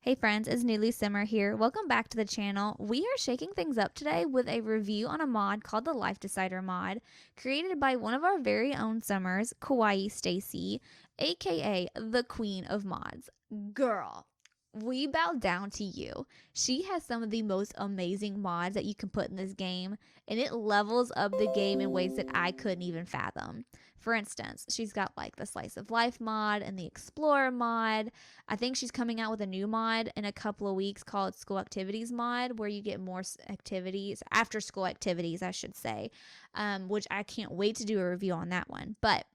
Hey friends, it's Nulu Simmer here. Welcome back to the channel. We are shaking things up today with a review on a mod called the Life Decider mod, created by one of our very own Summers, Kawaii Stacy, aka the Queen of Mods. Girl, we bow down to you. She has some of the most amazing mods that you can put in this game, and it levels up the game in ways that I couldn't even fathom. For instance, she's got like the Slice of Life mod and the Explorer mod. I think she's coming out with a new mod in a couple of weeks called School Activities mod, where you get more activities, after school activities, I should say, which I can't wait to do a review on that one. But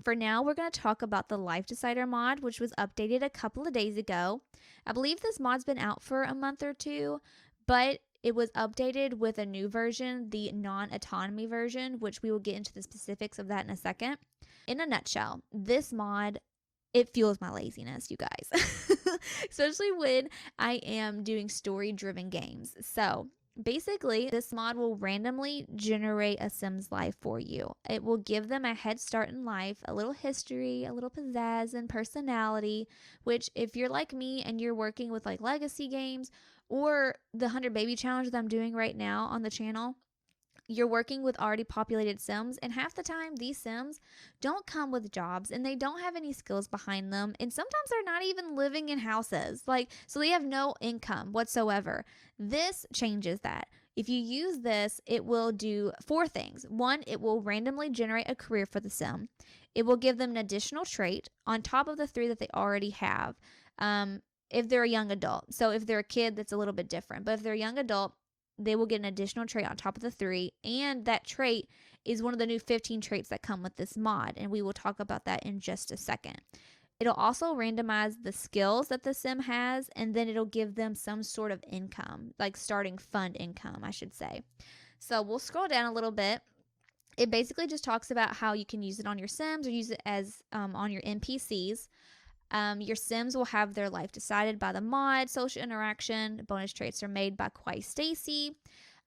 for now, we're going to talk about the Life Decider mod, which was updated a couple of days ago. I believe this mod's been out for a month or two, but it was updated with a new version, the non-autonomy version, which we will get into the specifics of that in a second. In a nutshell, this mod, it fuels my laziness, you guys, especially when I am doing story-driven games. So basically, this mod will randomly generate a Sim's life for you. It will give them a head start in life, a little history, a little pizzazz and personality, which if you're like me and you're working with like legacy games or the 100 Baby Challenge that I'm doing right now on the channel, you're working with already populated Sims, and half the time these Sims don't come with jobs and they don't have any skills behind them, and sometimes they're not even living in houses, so they have no income whatsoever. This changes that. If you use this, it will do 4 things. 1, it will randomly generate a career for the Sim. It will give them an additional trait on top of the 3 that they already have, if they're a young adult. So if they're a kid, that's a little bit different, but if they're a young adult, they will get an additional trait on top of the 3, and that trait is one of the new 15 traits that come with this mod, and we will talk about that in just a second. It'll also randomize the skills that the Sim has, and then it'll give them some sort of income, like starting fund income, I should say. So we'll scroll down a little bit. It basically just talks about how you can use it on your Sims or use it as on your NPCs. Your Sims will have their life decided by the mod. Social interaction bonus traits are made by Kawaii Stacy.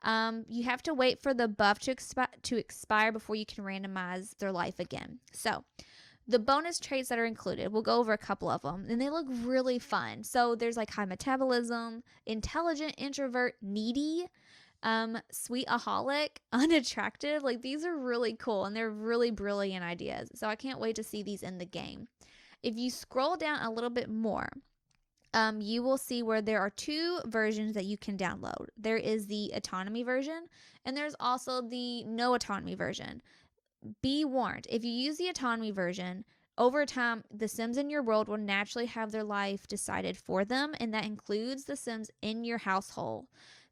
You have to wait for the buff to expire before you can randomize their life again. So the bonus traits that are included, we'll go over a couple of them, and they look really fun. So there's like high metabolism, intelligent, introvert, needy, sweetaholic, unattractive. Like, these are really cool, and they're really brilliant ideas. So I can't wait to see these in the game. If you scroll down a little bit more, you will see where there are 2 versions that you can download. There is the autonomy version, and there's also the no autonomy version. Be warned, if you use the autonomy version, over time, the Sims in your world will naturally have their life decided for them, and that includes the Sims in your household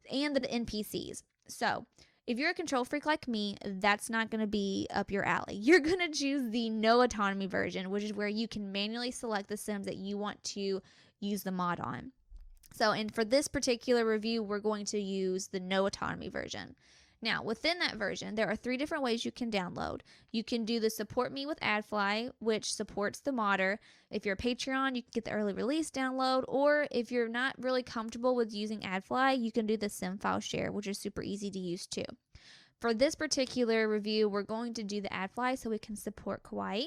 and the NPCs. So if you're a control freak like me, that's not going to be up your alley. You're going to choose the no autonomy version, which is where you can manually select the Sims that you want to use the mod on. So, and for this particular review, we're going to use the no autonomy version. Now, within that version, there are 3 different ways you can download. You can do the Support Me with AdFly, which supports the modder. If you're a Patreon, you can get the early release download, or if you're not really comfortable with using AdFly, you can do the Sim file share, which is super easy to use too. For this particular review, we're going to do the AdFly so we can support Kawaii.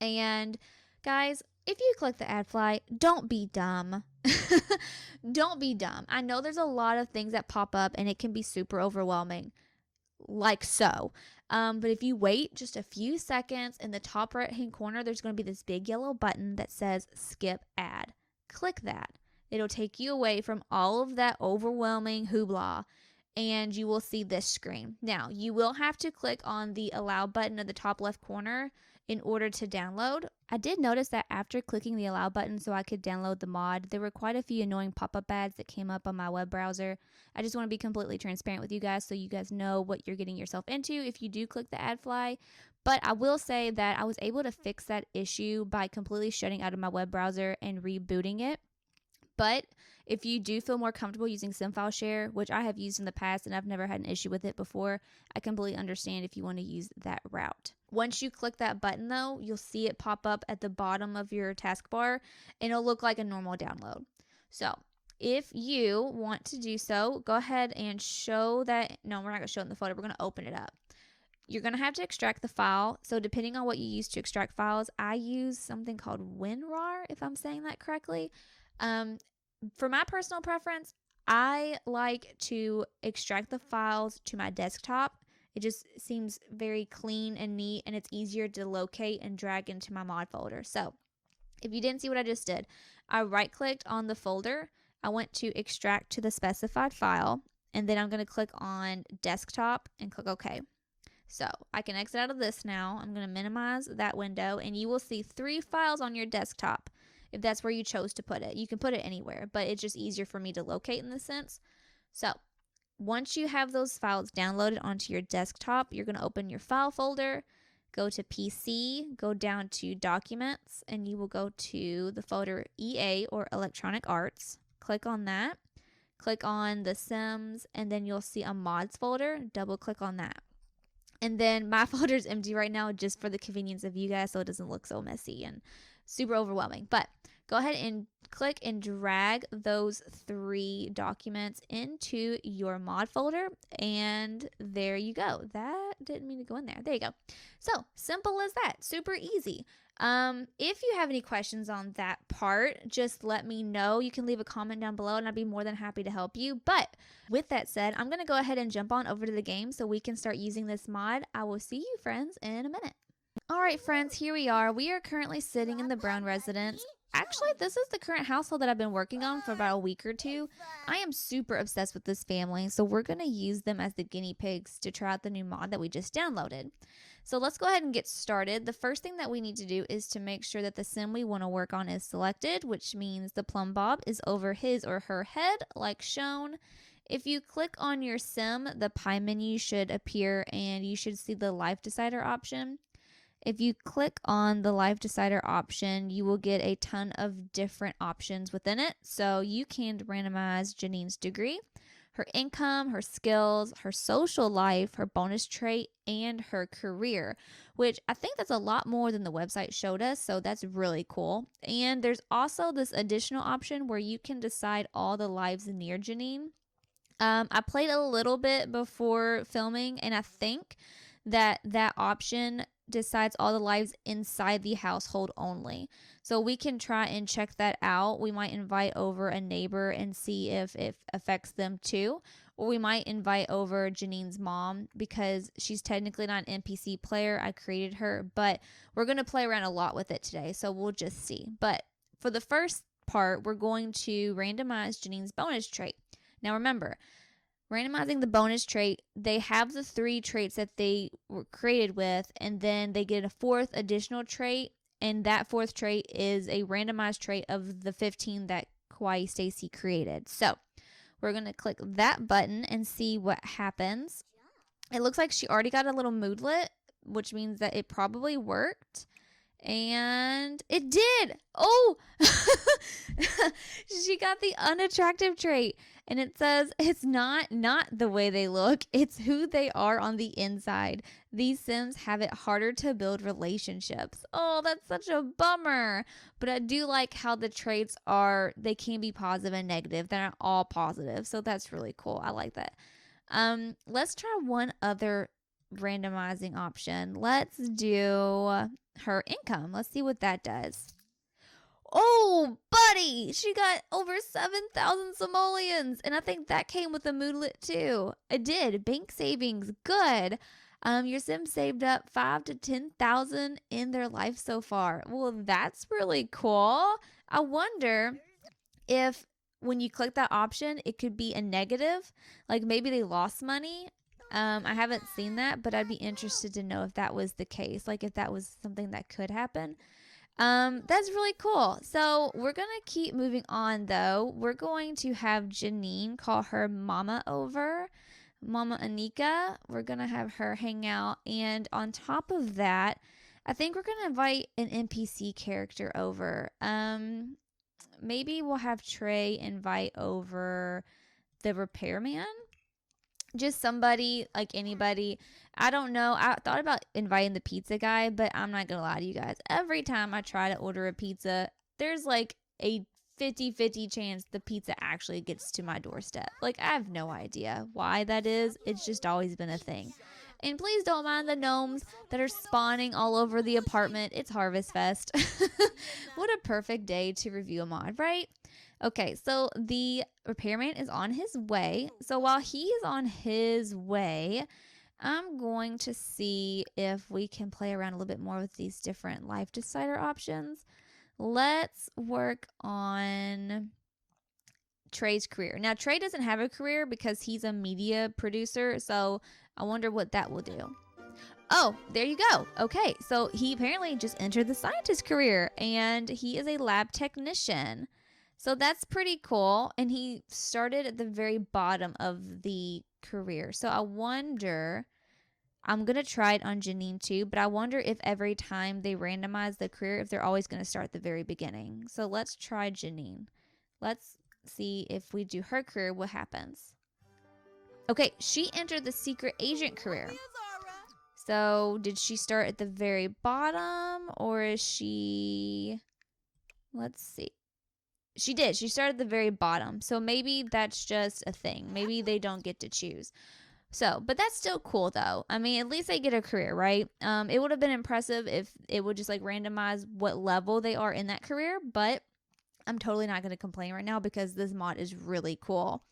And guys, if you click the AdFly, don't be dumb. Don't be dumb. I know there's a lot of things that pop up and it can be super overwhelming, like so. But if you wait just a few seconds, in the top right hand corner, there's going to be this big yellow button that says skip ad. Click that. It'll take you away from all of that overwhelming hoopla, and you will see this screen. Now, you will have to click on the allow button at the top left corner in order to download. I did notice that after clicking the allow button so I could download the mod, there were quite a few annoying pop-up ads that came up on my web browser. I just want to be completely transparent with you guys so you guys know what you're getting yourself into if you do click the AdFly. But I will say that I was able to fix that issue by completely shutting out of my web browser and rebooting it. But if you do feel more comfortable using SimFile Share, which I have used in the past and I've never had an issue with it before, I completely understand if you want to use that route. Once you click that button though, you'll see it pop up at the bottom of your taskbar and it'll look like a normal download. So if you want to do so, go ahead and show that. No, we're not going to show it in the photo. We're going to open it up. You're going to have to extract the file. So depending on what you use to extract files, I use something called WinRAR, if I'm saying that correctly. For my personal preference, I like to extract the files to my desktop. It just seems very clean and neat, and it's easier to locate and drag into my mod folder. So if you didn't see what I just did, I right-clicked on the folder. I went to extract to the specified file, and then I'm going to click on desktop and click OK. So I can exit out of this now. I'm going to minimize that window, and you will see 3 files on your desktop if that's where you chose to put it. You can put it anywhere, but it's just easier for me to locate in this sense. So once you have those files downloaded onto your desktop, you're going to open your file folder, go to PC, go down to Documents, and you will go to the folder EA or Electronic Arts. Click on that. Click on the Sims, and then you'll see a Mods folder. Double click on that. And then my folder is empty right now just for the convenience of you guys so it doesn't look so messy and super overwhelming. But go ahead and click and drag those 3 documents into your mod folder, and there you go. That didn't mean to go in there. There you go. So simple as that. Super easy. If you have any questions on that part, just let me know. You can leave a comment down below and I'd be more than happy to help you. But with that said, I'm going to go ahead and jump on over to the game so we can start using this mod. I will see you friends in a minute. All right, friends, here we are. We are currently sitting in the Brown residence. Actually, this is the current household that I've been working on for about a week or 2. I am super obsessed with this family, so we're going to use them as the guinea pigs to try out the new mod that we just downloaded. So let's go ahead and get started. The first thing that we need to do is to make sure that the sim we want to work on is selected, which means the plumb bob is over his or her head, like shown. If you click on your sim, the pie menu should appear and you should see the life decider option. If you click on the life decider option, you will get a ton of different options within it. So you can randomize Janine's degree, her income, her skills, her social life, her bonus trait, and her career, which I think that's a lot more than the website showed us. So that's really cool. And there's also this additional option where you can decide all the lives near Janine. I played a little bit before filming, and I think that option decides all the lives inside the household only. So we can try and check that out. We might invite over a neighbor and see if it affects them too. Or we might invite over Janine's mom because she's technically not an NPC player. I created her, but we're going to play around a lot with it today. So we'll just see. But for the first part, we're going to randomize Janine's bonus trait. Now remember, randomizing the bonus trait, they have the 3 traits that they were created with, and then they get a 4th additional trait, and that 4th trait is a randomized trait of the 15 that Kawaii Stacy created. So we're going to click that button and see what happens. It looks like she already got a little moodlet, which means that it probably worked. And it did. Oh, she got the unattractive trait. And it says it's not the way they look. It's who they are on the inside. These Sims have it harder to build relationships. Oh, that's such a bummer. But I do like how the traits are, they can be positive and negative. They're not all positive. So that's really cool. I like that. Let's try one other randomizing option. Let's do her income. Let's see what that does. Oh, buddy, she got over 7,000 simoleons, and I think that came with a moodlet too. It did. Bank savings, good. Your sim saved up 5 to 10,000 in their life so far. Well, that's really cool. I wonder if when you click that option, it could be a negative, like maybe they lost money. I haven't seen that, but I'd be interested to know if that was the case, like if that was something that could happen. That's really cool. So we're going to keep moving on though. We're going to have Janine call her mama over, Mama Anika. We're going to have her hang out. And on top of that, I think we're going to invite an NPC character over. Maybe we'll have Trey invite over the repairman. Just somebody, like anybody. I don't know. I thought about inviting the pizza guy, but I'm not going to lie to you guys. Every time I try to order a pizza, there's like a 50-50 chance the pizza actually gets to my doorstep. Like, I have no idea why that is. It's just always been a thing. And please don't mind the gnomes that are spawning all over the apartment. It's Harvest Fest. What a perfect day to review a mod, right? Okay, so the repairman is on his way. So while he is on his way, I'm going to see if we can play around a little bit more with these different life decider options. Let's work on Trey's career. Now, Trey doesn't have a career because he's a media producer, so I wonder what that will do. Oh, there you go. Okay, so he apparently just entered the scientist career, and he is a lab technician. So that's pretty cool, and he started at the very bottom of the career. So I wonder, I'm going to try it on Janine too, but I wonder if every time they randomize the career, if they're always going to start at the very beginning. So let's try Janine. Let's see if we do her career, what happens. Okay, she entered the secret agent career. So did she start at the very bottom, or is she, let's see. She did. She started at the very bottom. So maybe that's just a thing. Maybe they don't get to choose. So, but that's still cool though. I mean, at least they get a career, right? It would have been impressive if it would just like randomize what level they are in that career, but I'm totally not going to complain right now because this mod is really cool.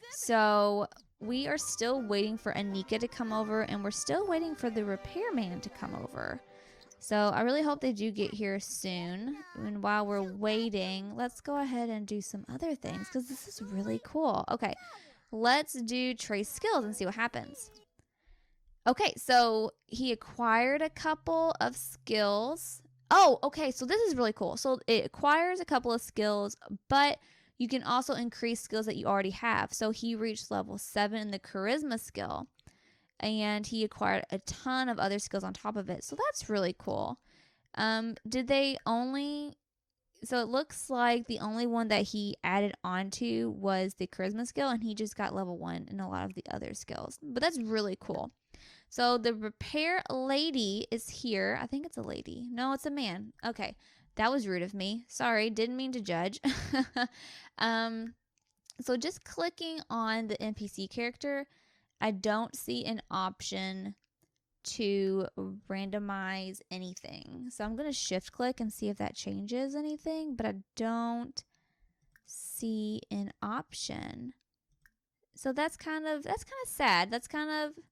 So we are still waiting for Anika to come over, and we're still waiting for the repairman to come over. So I really hope they do get here soon. And while we're waiting, let's go ahead and do some other things because this is really cool. Okay, let's do Trey's skills and see what happens. Okay, so he acquired a couple of skills. Oh, okay, so this is really cool. So it acquires a couple of skills, but you can also increase skills that you already have. So he reached level 7 in the charisma skill, and he acquired a ton of other skills on top of it. So that's really cool. Did they only... So it looks like the only one that he added onto was the charisma skill, and he just got level 1 in a lot of the other skills. But that's really cool. So the repair lady is here. I think it's a lady. No, it's a man. Okay. That was rude of me. Sorry, didn't mean to judge. So just clicking on the NPC character, I don't see an option to randomize anything. So I'm going to shift click and see if that changes anything, but I don't see an option. So that's kind of sad. That's kind of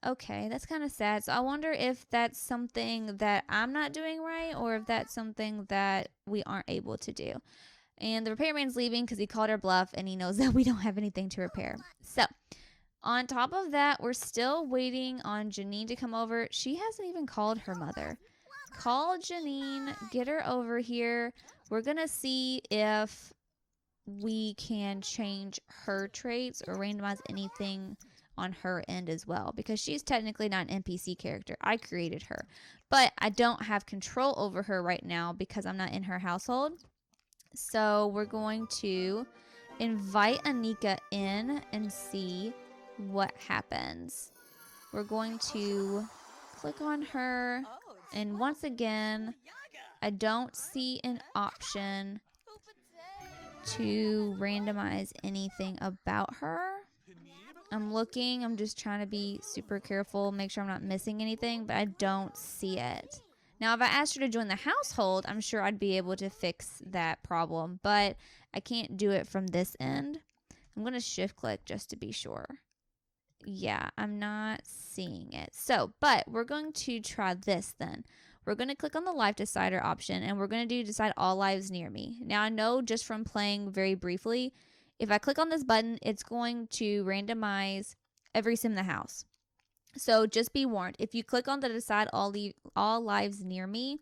okay, that's kind of sad. So I wonder if that's something that I'm not doing right, or if that's something that we aren't able to do. And the repairman's leaving because he called our bluff and he knows that we don't have anything to repair. So on top of that, we're still waiting on Janine to come over. She hasn't even called her mother. Call Janine, get her over here. We're going to see if we can change her traits or randomize anything on her end as well, because she's technically not an NPC character. I created her, but I don't have control over her right now because I'm not in her household. So we're going to invite Anika in and see what happens. We're going to click on her, and once again, I don't see an option to randomize anything about her. I'm looking, I'm just trying to be super careful, make sure I'm not missing anything, but I don't see it. Now, if I asked her to join the household, I'm sure I'd be able to fix that problem, but I can't do it from this end. I'm going to shift click just to be sure. Yeah, I'm not seeing it. So, but we're going to try this then. We're going to click on the life decider option, and we're going to do decide all lives near me. Now, I know just from playing very briefly, if I click on this button, it's going to randomize every sim in the house. So just be warned, if you click on the decide all lives near me,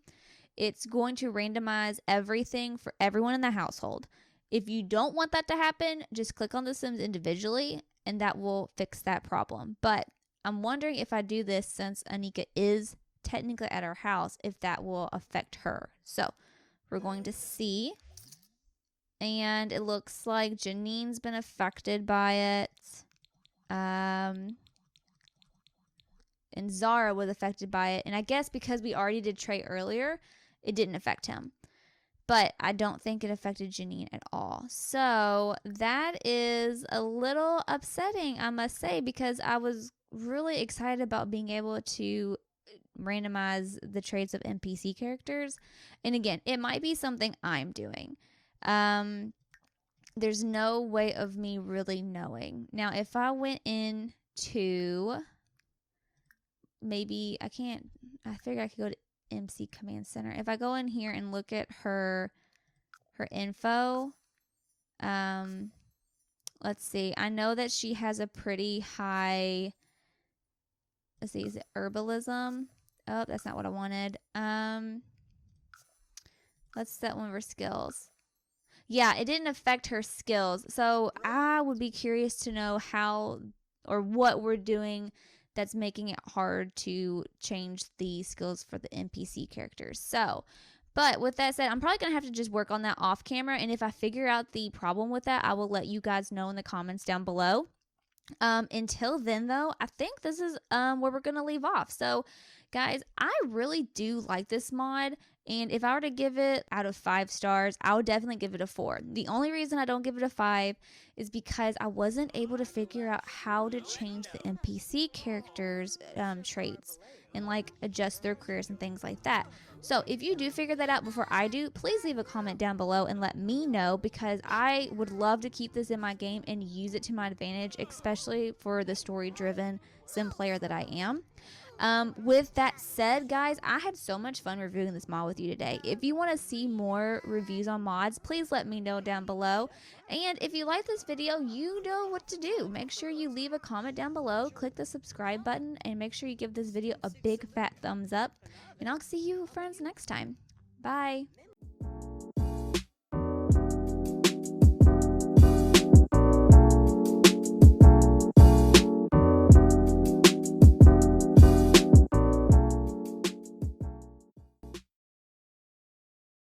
it's going to randomize everything for everyone in the household. If you don't want that to happen, just click on the sims individually, and that will fix that problem. But I'm wondering if I do this, since Anika is technically at our house, if that will affect her. So we're going to see. And it looks like Janine's been affected by it. And Zara was affected by it. And I guess because we already did Trey earlier, it didn't affect him. But I don't think it affected Janine at all. So that is a little upsetting, I must say, because I was really excited about being able to randomize the traits of NPC characters. And again, it might be something I'm doing. There's no way of me really knowing. Now, if I went into, maybe I figure I could go to MC Command Center. If I go in here and look at her info, let's see. I know that she has a pretty high, let's see, is it herbalism? Oh, that's not what I wanted. Let's set one of her skills. Yeah, it didn't affect her skills. So I would be curious to know how or what we're doing that's making it hard to change the skills for the NPC characters. So, but with that said, I'm probably going to have to just work on that off camera. And if I figure out the problem with that, I will let you guys know in the comments down below. Until then, though, I think this is where we're going to leave off. So, guys, I really do like this mod. And if I were to give it out of 5 stars, I would definitely give it a 4. The only reason I don't give it a 5 is because I wasn't able to figure out how to change the NPC characters' traits and like adjust their careers and things like that. So if you do figure that out before I do, please leave a comment down below and let me know, because I would love to keep this in my game and use it to my advantage, especially for the story-driven sim player that I am. With that said, guys, I had so much fun reviewing this mod with you today. If you want to see more reviews on mods, please let me know down below. And if you like this video, you know what to do. Make sure you leave a comment down below, click the subscribe button, and make sure you give this video a big fat thumbs up. And I'll see you friends next time. Bye.